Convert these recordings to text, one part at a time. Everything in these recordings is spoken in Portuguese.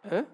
Hã?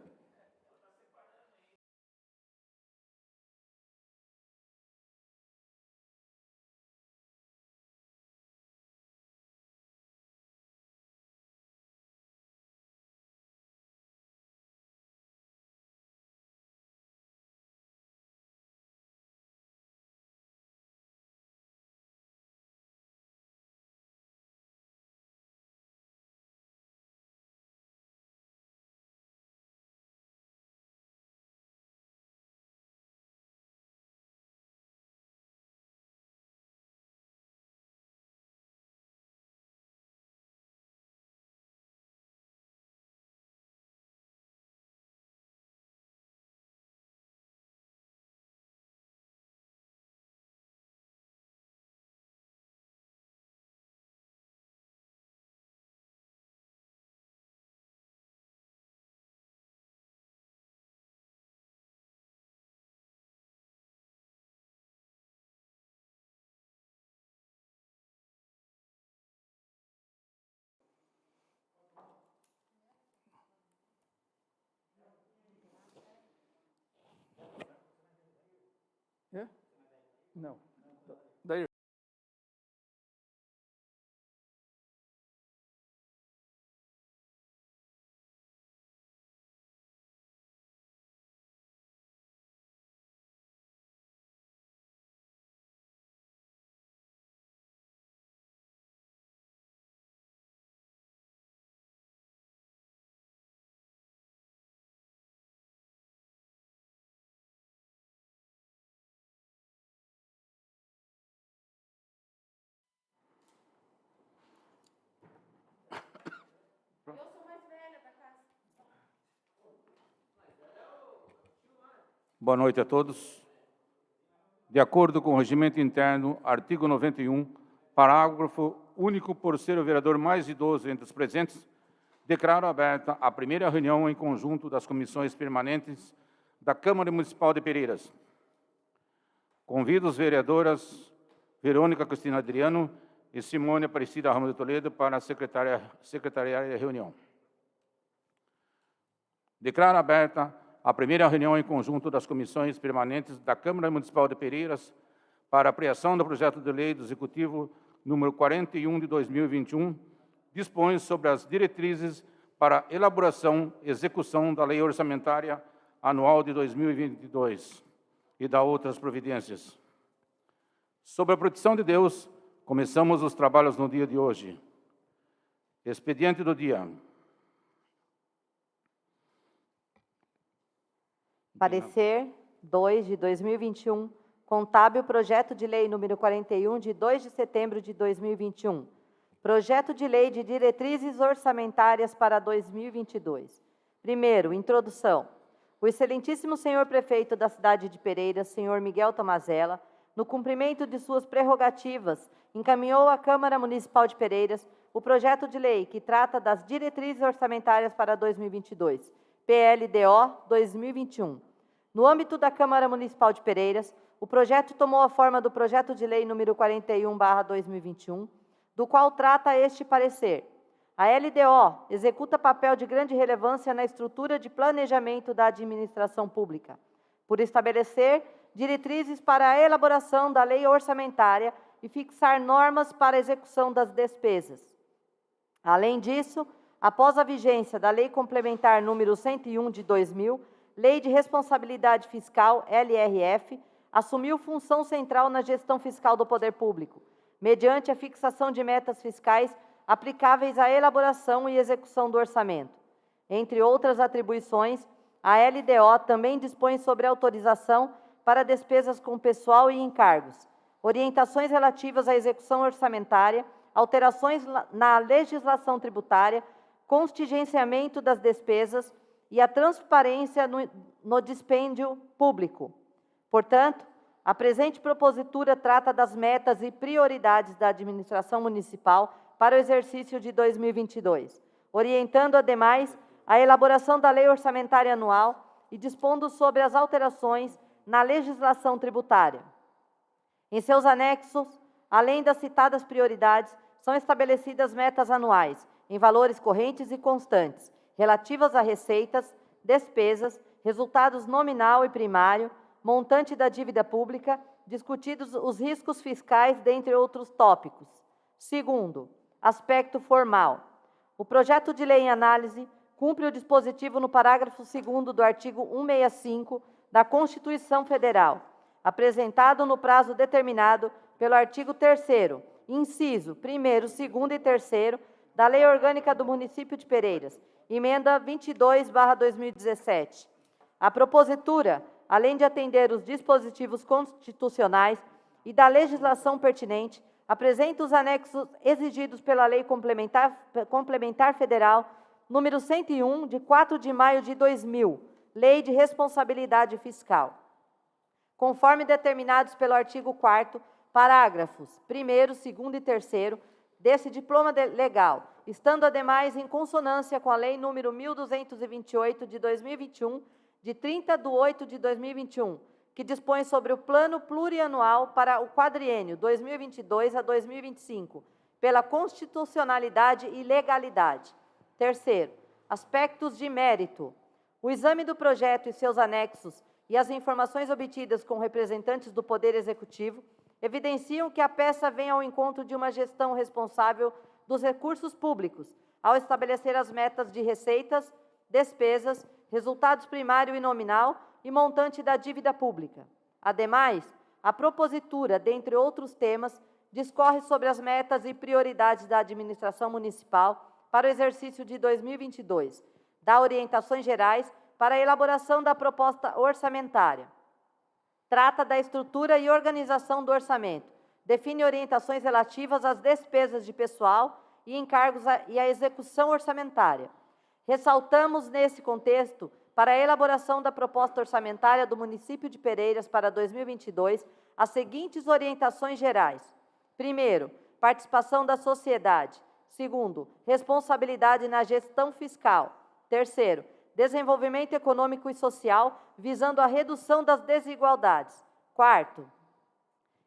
Hã? Não. Daí. Boa noite a todos. De acordo com o regimento interno, artigo 91, parágrafo único, por ser o vereador mais idoso entre os presentes, declaro aberta a primeira reunião em conjunto das comissões permanentes da Câmara Municipal de Pereiras. Convido as vereadoras Verônica Cristina Adriano e Simone Aparecida Ramos de Toledo para secretariar a reunião. Declaro aberta a primeira reunião em conjunto das comissões permanentes da Câmara Municipal de Pereiras para a aprovação do projeto de lei do Executivo número 41 de 2021, dispõe sobre as diretrizes para elaboração e execução da Lei Orçamentária Anual de 2022 e da outras providências. Sob a proteção de Deus, começamos os trabalhos no dia de hoje. Expediente do dia. Parecer 2 de 2021, contábil projeto de lei número 41 de 2 de setembro de 2021. Projeto de lei de diretrizes orçamentárias para 2022. Primeiro, introdução. O excelentíssimo senhor prefeito da cidade de Pereiras, senhor Miguel Tomazella, no cumprimento de suas prerrogativas, encaminhou à Câmara Municipal de Pereiras o projeto de lei que trata das diretrizes orçamentárias para 2022, PLDO 2021. No âmbito da Câmara Municipal de Pereiras, o projeto tomou a forma do projeto de lei número 41/2021, do qual trata este parecer. A LDO executa papel de grande relevância na estrutura de planejamento da administração pública, por estabelecer diretrizes para a elaboração da lei orçamentária e fixar normas para a execução das despesas. Além disso, após a vigência da Lei Complementar número 101 de 2000, Lei de Responsabilidade Fiscal, LRF, assumiu função central na gestão fiscal do poder público, mediante a fixação de metas fiscais aplicáveis à elaboração e execução do orçamento. Entre outras atribuições, a LDO também dispõe sobre autorização para despesas com pessoal e encargos, orientações relativas à execução orçamentária, alterações na legislação tributária, contingenciamento das despesas e a transparência no dispêndio público. Portanto, a presente propositura trata das metas e prioridades da administração municipal para o exercício de 2022, orientando, ademais, a elaboração da lei orçamentária anual e dispondo sobre as alterações na legislação tributária. Em seus anexos, além das citadas prioridades, são estabelecidas metas anuais, em valores correntes e constantes, relativas a receitas, despesas, resultados nominal e primário, montante da dívida pública, discutidos os riscos fiscais, dentre outros tópicos. Segundo, aspecto formal. O projeto de lei em análise cumpre o dispositivo no parágrafo 2º do artigo 165 da Constituição Federal, apresentado no prazo determinado pelo artigo 3º, inciso 1º, 2º e 3º da Lei Orgânica do Município de Pereiras, emenda 22/2017. A propositura, além de atender os dispositivos constitucionais e da legislação pertinente, apresenta os anexos exigidos pela Lei Complementar Federal número 101, de 4 de maio de 2000, Lei de Responsabilidade Fiscal, conforme determinados pelo artigo 4º, parágrafos 1º, 2º e 3º desse diploma legal, estando ademais em consonância com a Lei número 1228 de 2021, de 30 de 8 de 2021, que dispõe sobre o Plano Plurianual para o quadriênio 2022 a 2025, pela constitucionalidade e legalidade. Terceiro, aspectos de mérito. O exame do projeto e seus anexos e as informações obtidas com representantes do Poder Executivo evidenciam que a peça vem ao encontro de uma gestão responsável dos recursos públicos, ao estabelecer as metas de receitas, despesas, resultados primário e nominal e montante da dívida pública. Ademais, a propositura, dentre outros temas, discorre sobre as metas e prioridades da administração municipal para o exercício de 2022, dá orientações gerais para a elaboração da proposta orçamentária. Trata da estrutura e organização do orçamento, define orientações relativas às despesas de pessoal e encargos e à execução orçamentária. Ressaltamos, nesse contexto, para a elaboração da proposta orçamentária do município de Pereiras para 2022, as seguintes orientações gerais. Primeiro, participação da sociedade. Segundo, responsabilidade na gestão fiscal. Terceiro, desenvolvimento econômico e social, visando a redução das desigualdades. Quarto,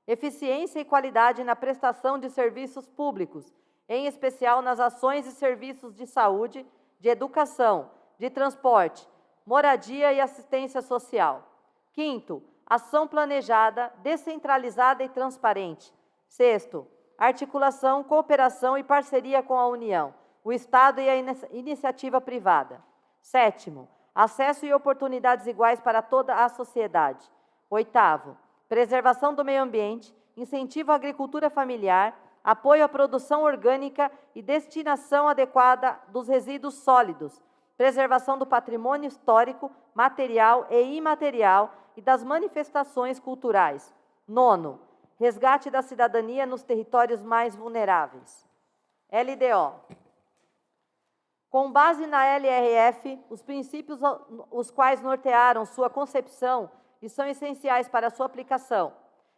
eficiência e qualidade na prestação de serviços públicos, em especial nas ações e serviços de saúde, de educação, de transporte, moradia e assistência social. Quinto, ação planejada, descentralizada e transparente. Sexto, articulação, cooperação e parceria com a União, o Estado e a iniciativa privada. Sétimo, acesso e oportunidades iguais para toda a sociedade. Oitavo, preservação do meio ambiente, incentivo à agricultura familiar, apoio à produção orgânica e destinação adequada dos resíduos sólidos, preservação do patrimônio histórico, material e imaterial e das manifestações culturais. Nono, resgate da cidadania nos territórios mais vulneráveis. LDO. Com base na LRF, os princípios os quais nortearam sua concepção e são essenciais para sua aplicação.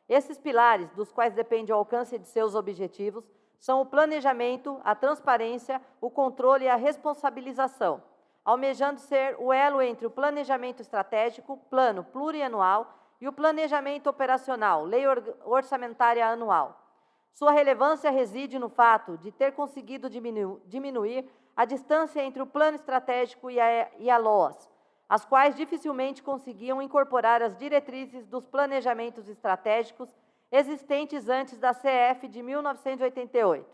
Esses pilares, dos quais depende o alcance de seus objetivos, são o planejamento, a transparência, o controle e a responsabilização, almejando ser o elo entre o planejamento estratégico, plano plurianual, e o planejamento operacional, lei orçamentária anual. Sua relevância reside no fato de ter conseguido diminuir a distância entre o plano estratégico e a LOAS, as quais dificilmente conseguiam incorporar as diretrizes dos planejamentos estratégicos existentes antes da CF de 1988.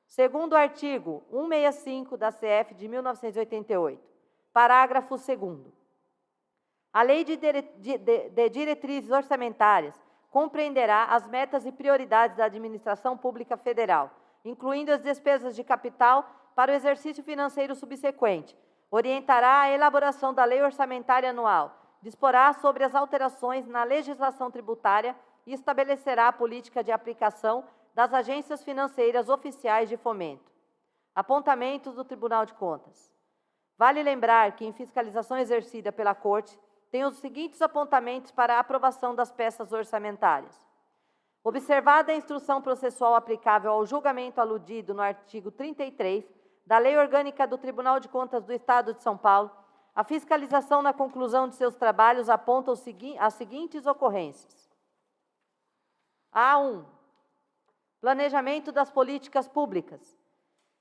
Segundo o artigo 165 da CF de 1988, parágrafo 2º, a Lei de Diretrizes Orçamentárias compreenderá as metas e prioridades da administração pública federal, incluindo as despesas de capital para o exercício financeiro subsequente, orientará a elaboração da Lei Orçamentária Anual, disporá sobre as alterações na legislação tributária e estabelecerá a política de aplicação das agências financeiras oficiais de fomento. Apontamentos do Tribunal de Contas. Vale lembrar que, em fiscalização exercida pela Corte, tem os seguintes apontamentos para a aprovação das peças orçamentárias. Observada a instrução processual aplicável ao julgamento aludido no artigo 33 da Lei Orgânica do Tribunal de Contas do Estado de São Paulo, a fiscalização, na conclusão de seus trabalhos, aponta as seguintes ocorrências. A1. Planejamento das políticas públicas.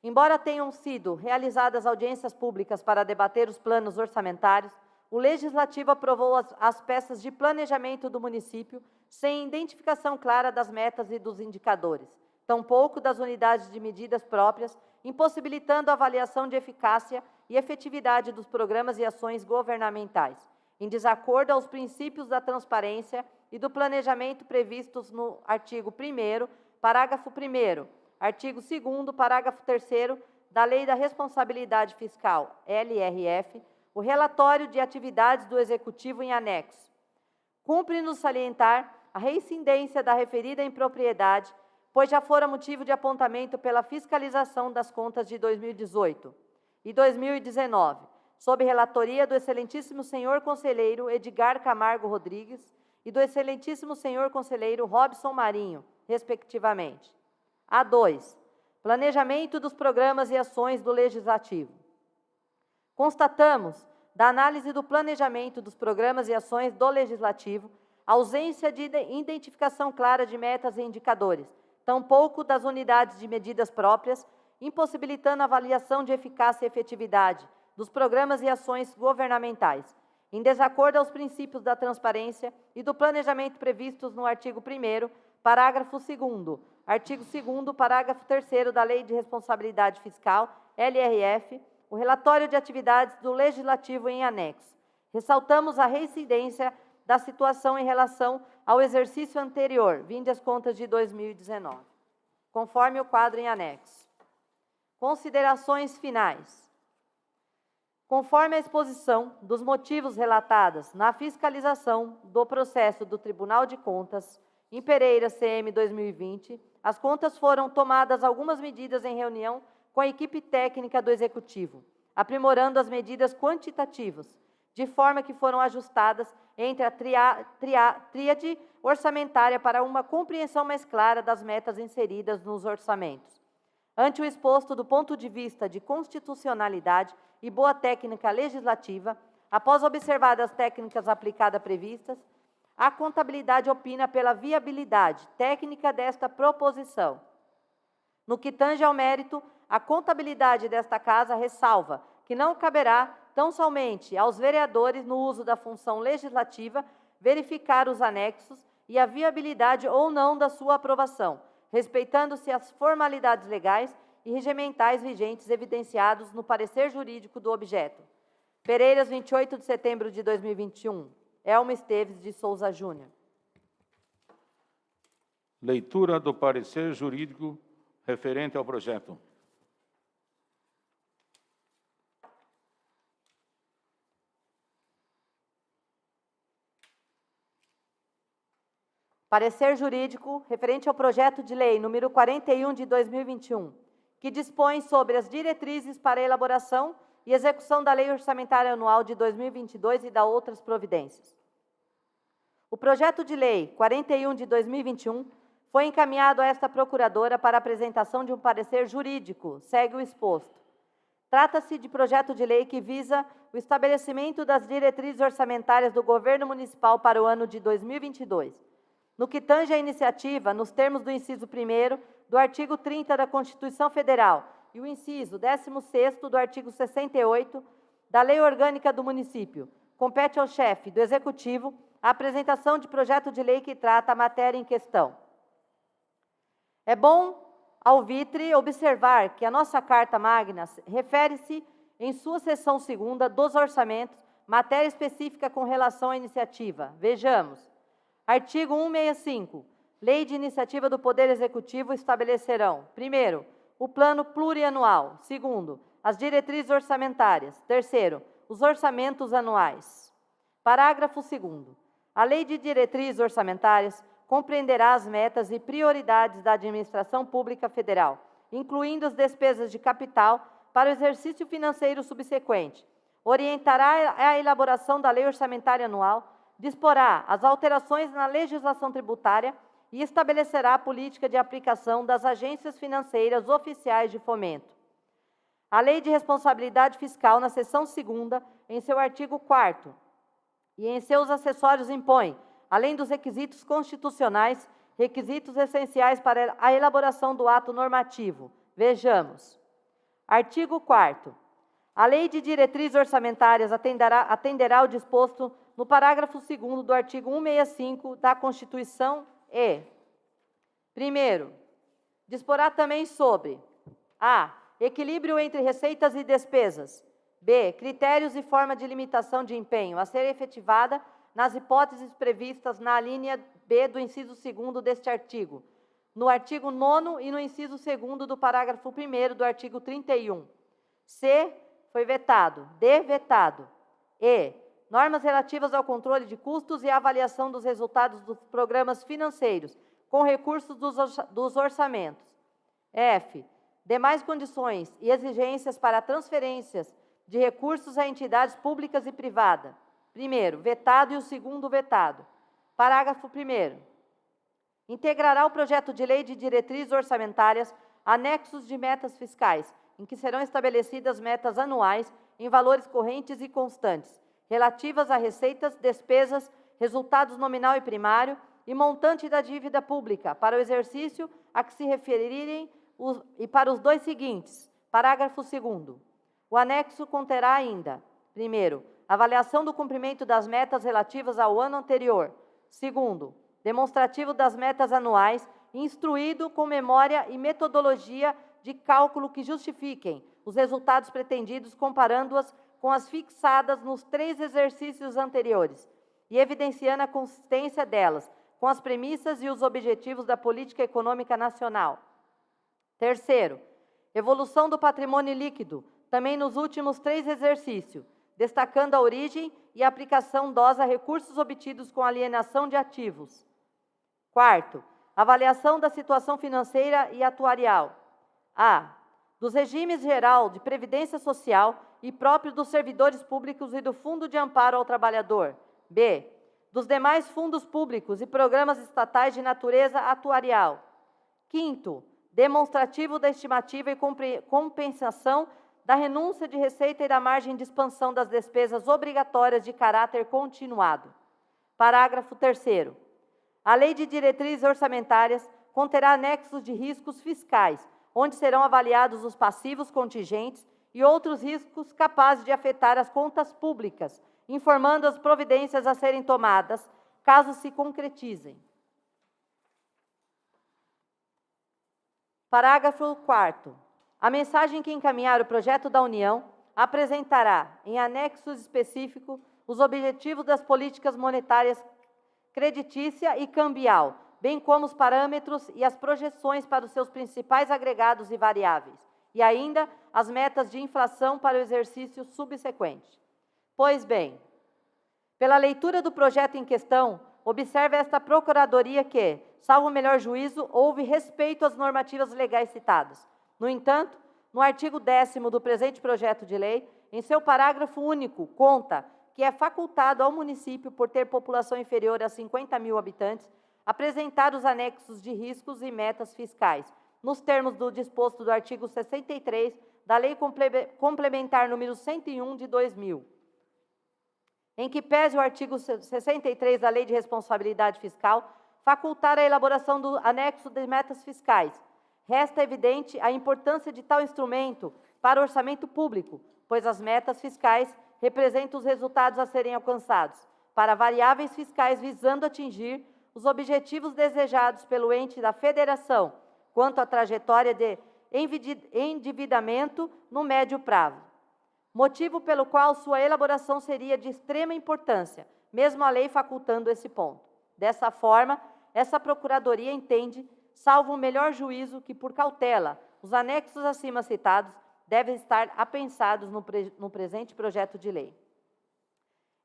Embora tenham sido realizadas audiências públicas para debater os planos orçamentários, o Legislativo aprovou as peças de planejamento do município sem identificação clara das metas e dos indicadores, tampouco das unidades de medidas próprias, impossibilitando a avaliação de eficácia e efetividade dos programas e ações governamentais, em desacordo aos princípios da transparência e do planejamento previstos no artigo 1º, parágrafo 1º, artigo 2º, parágrafo 3º da Lei da Responsabilidade Fiscal, LRF, o relatório de atividades do Executivo em anexo. Cumpre-nos salientar a reincidência da referida impropriedade, pois já fora motivo de apontamento pela fiscalização das contas de 2018 e 2019, sob relatoria do excelentíssimo senhor conselheiro Edgar Camargo Rodrigues e do excelentíssimo senhor conselheiro Robson Marinho, respectivamente. A2. Planejamento dos programas e ações do Legislativo. Constatamos, da análise do planejamento dos programas e ações do Legislativo, a ausência de identificação clara de metas e indicadores, tampouco das unidades de medidas próprias, impossibilitando a avaliação de eficácia e efetividade dos programas e ações governamentais, em desacordo aos princípios da transparência e do planejamento previstos no artigo 1º, parágrafo 2º, artigo 2º, parágrafo 3º da Lei de Responsabilidade Fiscal, LRF, o relatório de atividades do Legislativo em anexo. Ressaltamos a reincidência da situação em relação ao exercício anterior, vinde as contas de 2019, conforme o quadro em anexo. Considerações finais. Conforme a exposição dos motivos relatados na fiscalização do processo do Tribunal de Contas, em Pereira CM 2020, as contas foram tomadas algumas medidas em reunião com a equipe técnica do Executivo, aprimorando as medidas quantitativas, de forma que foram ajustadas entre a tríade orçamentária para uma compreensão mais clara das metas inseridas nos orçamentos. Ante o exposto do ponto de vista de constitucionalidade e boa técnica legislativa, após observadas as técnicas aplicadas previstas, a contabilidade opina pela viabilidade técnica desta proposição. No que tange ao mérito, a contabilidade desta Casa ressalva que não caberá tão somente aos vereadores, no uso da função legislativa, verificar os anexos e a viabilidade ou não da sua aprovação, respeitando-se as formalidades legais e regimentais vigentes evidenciados no parecer jurídico do objeto. Pereiras, 28 de setembro de 2021. Elmo Esteves de Souza Júnior. Leitura do parecer jurídico referente ao projeto. Parecer jurídico referente ao projeto de lei número 41 de 2021, que dispõe sobre as diretrizes para a elaboração e execução da Lei Orçamentária Anual de 2022 e da outras providências. O projeto de lei 41 de 2021 foi encaminhado a esta procuradora para apresentação de um parecer jurídico, segue o exposto. Trata-se de projeto de lei que visa o estabelecimento das diretrizes orçamentárias do Governo Municipal para o ano de 2022. No que tange à iniciativa, nos termos do inciso 1º do artigo 30 da Constituição Federal e o inciso 16º do artigo 68 da Lei Orgânica do Município, compete ao chefe do Executivo a apresentação de projeto de lei que trata a matéria em questão. É bom, ao vitre, observar que a nossa Carta Magna refere-se, em sua seção 2ª dos orçamentos, matéria específica com relação à iniciativa. Vejamos. Artigo 165. Lei de iniciativa do Poder Executivo estabelecerão, primeiro, o plano plurianual. Segundo, as diretrizes orçamentárias. Terceiro, os orçamentos anuais. Parágrafo 2º. A Lei de Diretrizes Orçamentárias compreenderá as metas e prioridades da administração pública federal, incluindo as despesas de capital para o exercício financeiro subsequente. Orientará a elaboração da Lei Orçamentária Anual, disporá as alterações na legislação tributária e estabelecerá a política de aplicação das agências financeiras oficiais de fomento. A Lei de Responsabilidade Fiscal, na seção 2ª, em seu artigo 4º, e em seus acessórios impõe, além dos requisitos constitucionais, requisitos essenciais para a elaboração do ato normativo. Vejamos. Artigo 4º. A Lei de Diretrizes Orçamentárias atenderá ao disposto no parágrafo 2º do artigo 165 da Constituição e: primeiro, disporá também sobre a. Equilíbrio entre receitas e despesas. B. Critérios e forma de limitação de empenho a ser efetivada nas hipóteses previstas na alínea B do inciso 2º deste artigo, no artigo 9º e no inciso 2º do parágrafo 1º do artigo 31. C. Foi vetado. D. Vetado. E. Normas relativas ao controle de custos e avaliação dos resultados dos programas financeiros com recursos dos orçamentos. F. Demais condições e exigências para transferências de recursos a entidades públicas e privadas. Primeiro, vetado, e o segundo, vetado. Parágrafo 1º. Integrará o projeto de lei de diretrizes orçamentárias anexos de metas fiscais, em que serão estabelecidas metas anuais em valores correntes e constantes, relativas a receitas, despesas, resultados nominal e primário e montante da dívida pública para o exercício a que se referirem e para os dois seguintes. Parágrafo 2º. O anexo conterá ainda: primeiro, avaliação do cumprimento das metas relativas ao ano anterior. Segundo, demonstrativo das metas anuais, instruído com memória e metodologia de cálculo que justifiquem os resultados pretendidos, comparando-as com as fixadas nos 3 exercícios anteriores e evidenciando a consistência delas com as premissas e os objetivos da política econômica nacional. Terceiro, evolução do patrimônio líquido, também nos últimos 3 exercícios, destacando a origem e a aplicação DOS a recursos obtidos com alienação de ativos. Quarto, avaliação da situação financeira e atuarial. A. Dos regimes geral de previdência social e próprio dos servidores públicos e do Fundo de Amparo ao Trabalhador. B. Dos demais fundos públicos e programas estatais de natureza atuarial. Quinto, demonstrativo da estimativa e compensação da renúncia de receita e da margem de expansão das despesas obrigatórias de caráter continuado. Parágrafo 3º. A Lei de Diretrizes Orçamentárias conterá anexos de riscos fiscais, onde serão avaliados os passivos contingentes e outros riscos capazes de afetar as contas públicas, informando as providências a serem tomadas, caso se concretizem. Parágrafo 4º. A mensagem que encaminhar o projeto da União apresentará, em anexo específico, os objetivos das políticas monetárias creditícia e cambial, bem como os parâmetros e as projeções para os seus principais agregados e variáveis, e ainda as metas de inflação para o exercício subsequente. Pois bem, pela leitura do projeto em questão, observe esta Procuradoria que, salvo o melhor juízo, houve respeito às normativas legais citadas. No entanto, no artigo 10º do presente projeto de lei, em seu parágrafo único, conta que é facultado ao município, por ter população inferior a 50.000 habitantes, apresentar os anexos de riscos e metas fiscais, nos termos do disposto do artigo 63 da Lei Complementar número 101 de 2000. Em que pese o artigo 63 da Lei de Responsabilidade Fiscal facultar a elaboração do anexo de metas fiscais, resta evidente a importância de tal instrumento para o orçamento público, pois as metas fiscais representam os resultados a serem alcançados, para variáveis fiscais visando atingir os objetivos desejados pelo ente da federação, quanto à trajetória de endividamento no médio prazo. Motivo pelo qual sua elaboração seria de extrema importância, mesmo a lei facultando esse ponto. Dessa forma, essa Procuradoria entende, salvo o melhor juízo, que, por cautela, os anexos acima citados devem estar apensados no presente projeto de lei.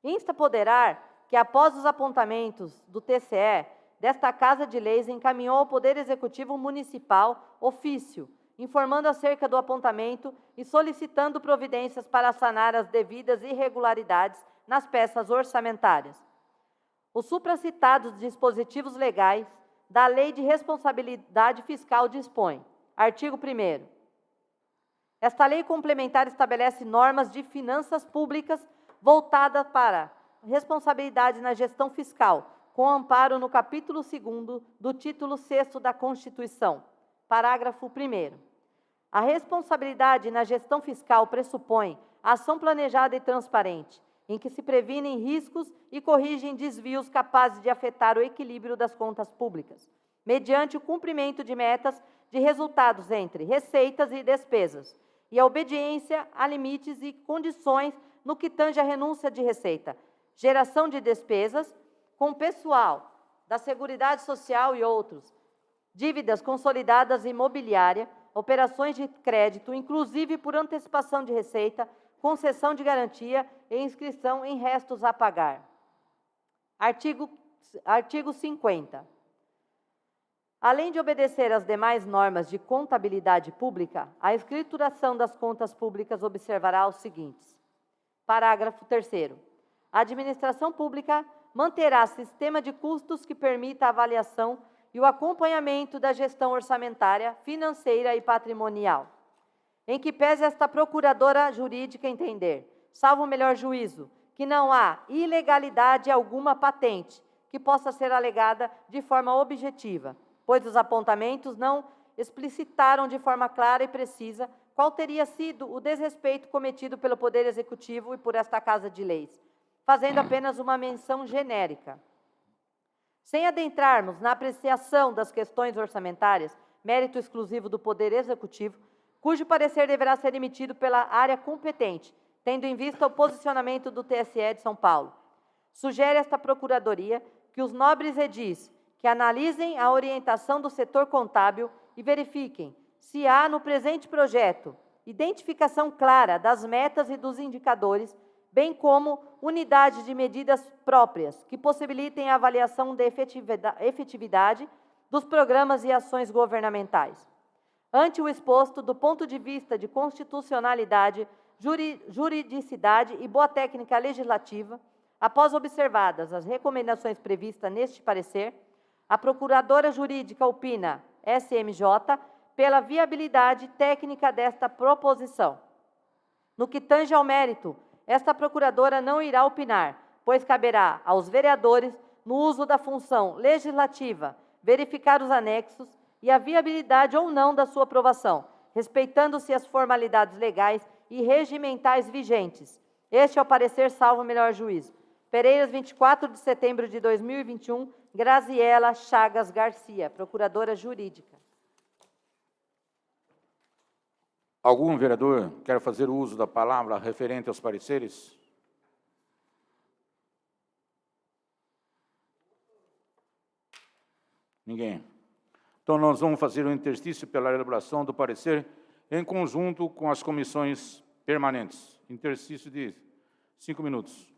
Insta poderá que, após os apontamentos do TCE, desta Casa de Leis encaminhou ao Poder Executivo Municipal ofício, informando acerca do apontamento e solicitando providências para sanar as devidas irregularidades nas peças orçamentárias. Os supracitados dispositivos legais da Lei de Responsabilidade Fiscal dispõem. Artigo 1º. Esta lei complementar estabelece normas de finanças públicas voltadas para responsabilidade na gestão fiscal, com amparo no capítulo 2º do título 6º da Constituição. Parágrafo 1º. A responsabilidade na gestão fiscal pressupõe ação planejada e transparente, em que se previnem riscos e corrigem desvios capazes de afetar o equilíbrio das contas públicas, mediante o cumprimento de metas de resultados entre receitas e despesas, e a obediência a limites e condições no que tange à renúncia de receita, geração de despesas com pessoal da Seguridade Social e outros, dívidas consolidadas imobiliária, operações de crédito, inclusive por antecipação de receita, concessão de garantia e inscrição em restos a pagar. Artigo 50. Além de obedecer às demais normas de contabilidade pública, a escrituração das contas públicas observará os seguintes. Parágrafo 3º. A administração pública manterá sistema de custos que permita a avaliação e o acompanhamento da gestão orçamentária, financeira e patrimonial. Em que pese esta procuradora jurídica entender, salvo o melhor juízo, que não há ilegalidade alguma patente que possa ser alegada de forma objetiva, pois os apontamentos não explicitaram de forma clara e precisa qual teria sido o desrespeito cometido pelo Poder Executivo e por esta Casa de Leis, fazendo apenas uma menção genérica. Sem adentrarmos na apreciação das questões orçamentárias, mérito exclusivo do Poder Executivo, cujo parecer deverá ser emitido pela área competente, tendo em vista o posicionamento do TSE de São Paulo. Sugere esta Procuradoria que os nobres edis que analisem a orientação do setor contábil e verifiquem se há no presente projeto identificação clara das metas e dos indicadores, bem como unidades de medidas próprias que possibilitem a avaliação da efetividade dos programas e ações governamentais. Ante o exposto, do ponto de vista de constitucionalidade, juridicidade e boa técnica legislativa, após observadas as recomendações previstas neste parecer, a Procuradora Jurídica opina, SMJ, pela viabilidade técnica desta proposição. No que tange ao mérito, esta Procuradora não irá opinar, pois caberá aos vereadores, no uso da função legislativa, verificar os anexos e a viabilidade ou não da sua aprovação, respeitando-se as formalidades legais e regimentais vigentes. Este é o parecer salvo o melhor juízo. Pereiras, 24 de setembro de 2021, Graziela Chagas Garcia, Procuradora Jurídica. Algum vereador quer fazer uso da palavra referente aos pareceres? Ninguém. Então, nós vamos fazer um interstício pela elaboração do parecer em conjunto com as comissões permanentes. Interstício de 5 minutos.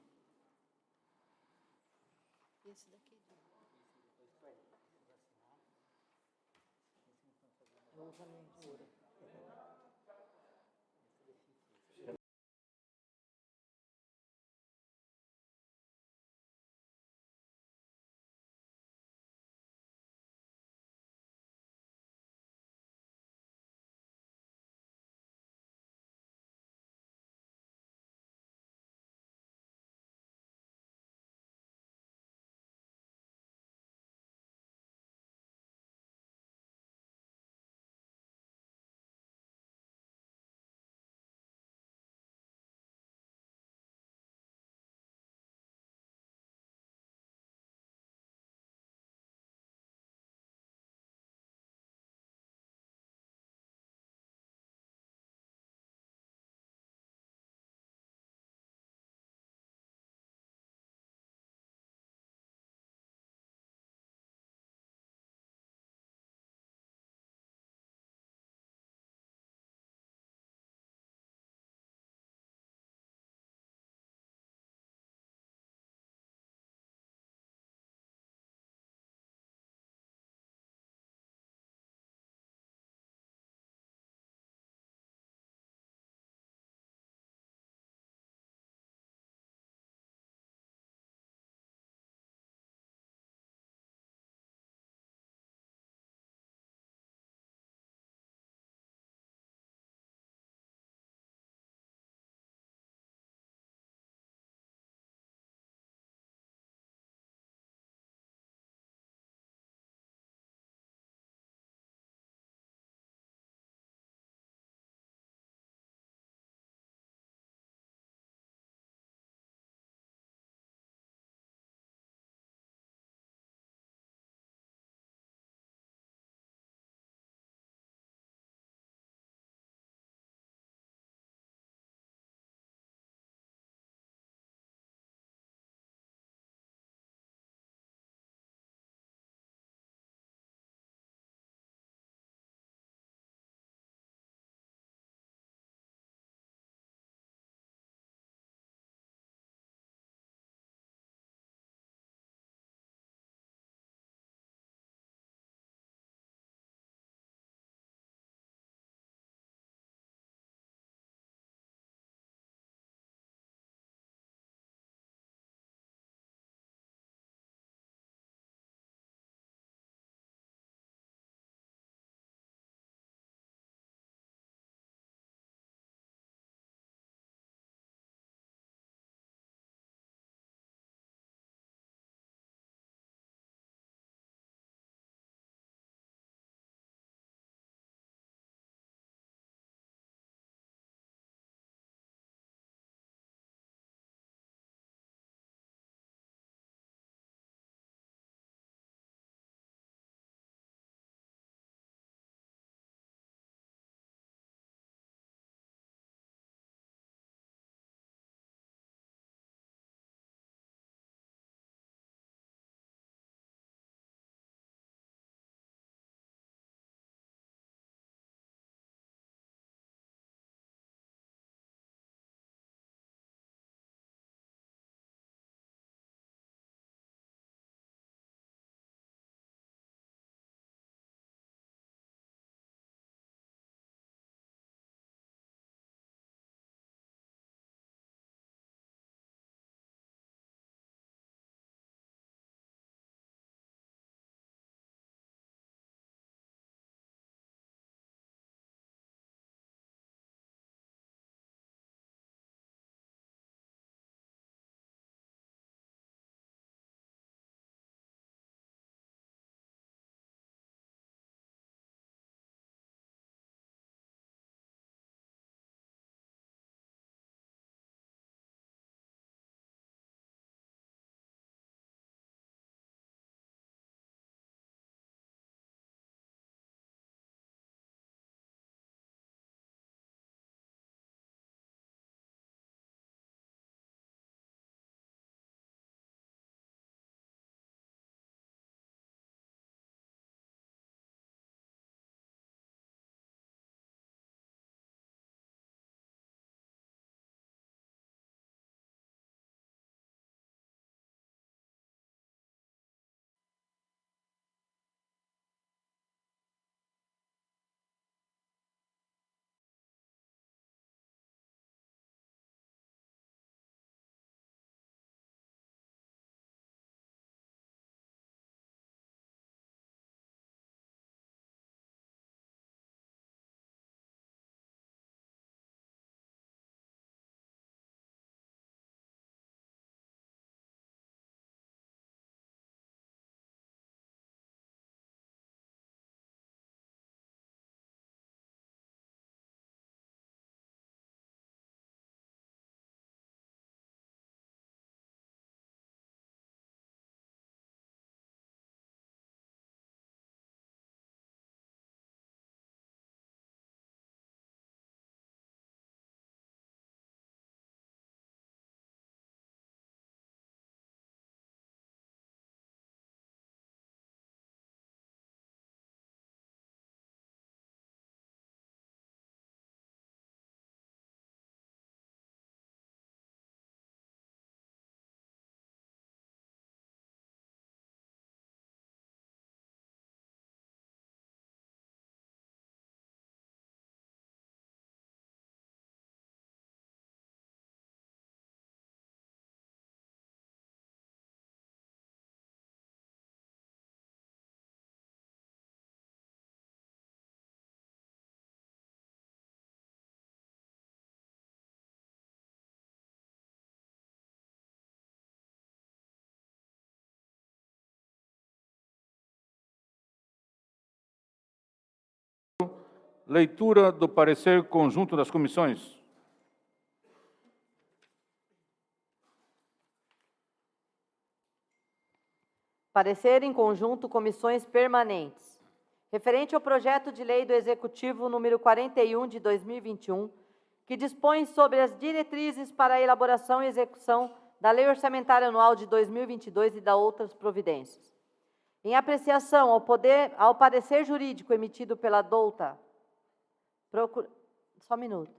Leitura do parecer conjunto das comissões. Parecer em conjunto comissões permanentes. Referente ao projeto de lei do Executivo número 41 de 2021, que dispõe sobre as diretrizes para a elaboração e execução da Lei Orçamentária Anual de 2022 e da outras providências. Em apreciação ao parecer jurídico emitido pela douta... Só um minuto.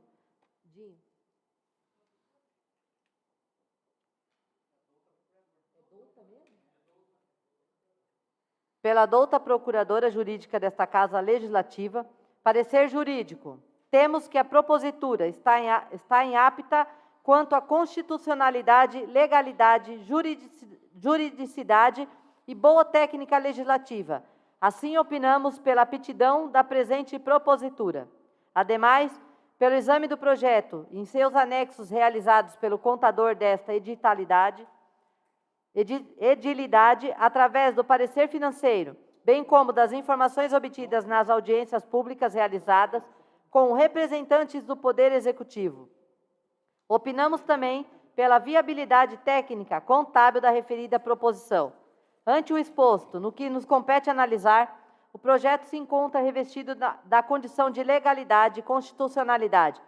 Pela douta Procuradora Jurídica desta Casa Legislativa, parecer jurídico. Temos que a propositura está inapta quanto à constitucionalidade, legalidade, juridicidade e boa técnica legislativa. Assim opinamos pela aptidão da presente propositura. Ademais, pelo exame do projeto em seus anexos realizados pelo contador desta edilidade, através do parecer financeiro, bem como das informações obtidas nas audiências públicas realizadas com representantes do Poder Executivo. Opinamos também pela viabilidade técnica contábil da referida proposição. Ante o exposto, no que nos compete analisar, o projeto se encontra revestido da condição de legalidade e constitucionalidade,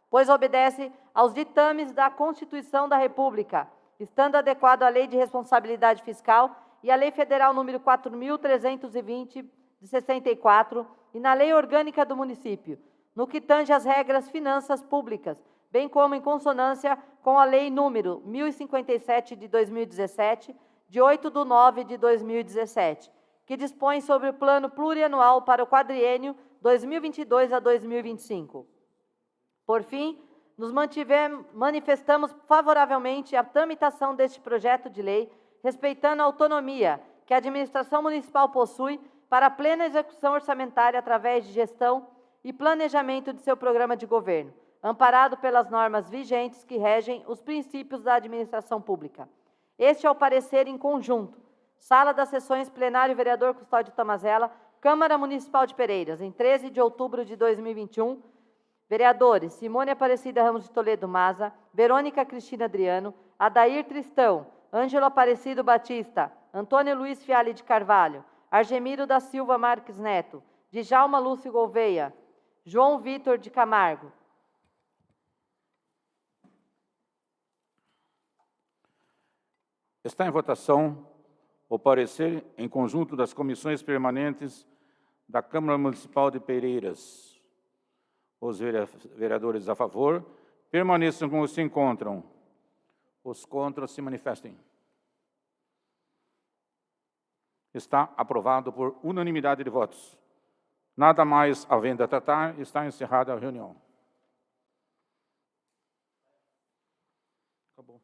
pois obedece aos ditames da Constituição da República, estando adequado à Lei de Responsabilidade Fiscal e à Lei Federal número 4.320, de 64, e na Lei Orgânica do Município, no que tange às regras finanças públicas, bem como em consonância com a Lei número 1057 de 2017, de 8/9 de 2017, que dispõe sobre o Plano Plurianual para o quadriênio 2022 a 2025. Por fim, manifestamos favoravelmente à tramitação deste projeto de lei, respeitando a autonomia que a administração municipal possui para a plena execução orçamentária através de gestão e planejamento de seu programa de governo, amparado pelas normas vigentes que regem os princípios da administração pública. Este é o parecer em conjunto. Sala das Sessões, Plenário Vereador Custódio Tomazella, Câmara Municipal de Pereiras, em 13 de outubro de 2021, vereadores Simone Aparecida Ramos de Toledo Maza, Verônica Cristina Adriano, Adair Tristão, Ângelo Aparecido Batista, Antônio Luiz Fialli de Carvalho, Argemiro da Silva Marques Neto, Djalma Lúcio Gouveia, João Vitor de Camargo. Está em votação o parecer em conjunto das comissões permanentes da Câmara Municipal de Pereiras. Os vereadores a favor permaneçam como se encontram. Os contras se manifestem. Está aprovado por unanimidade de votos. Nada mais havendo a tratar, está encerrada a reunião. Acabou.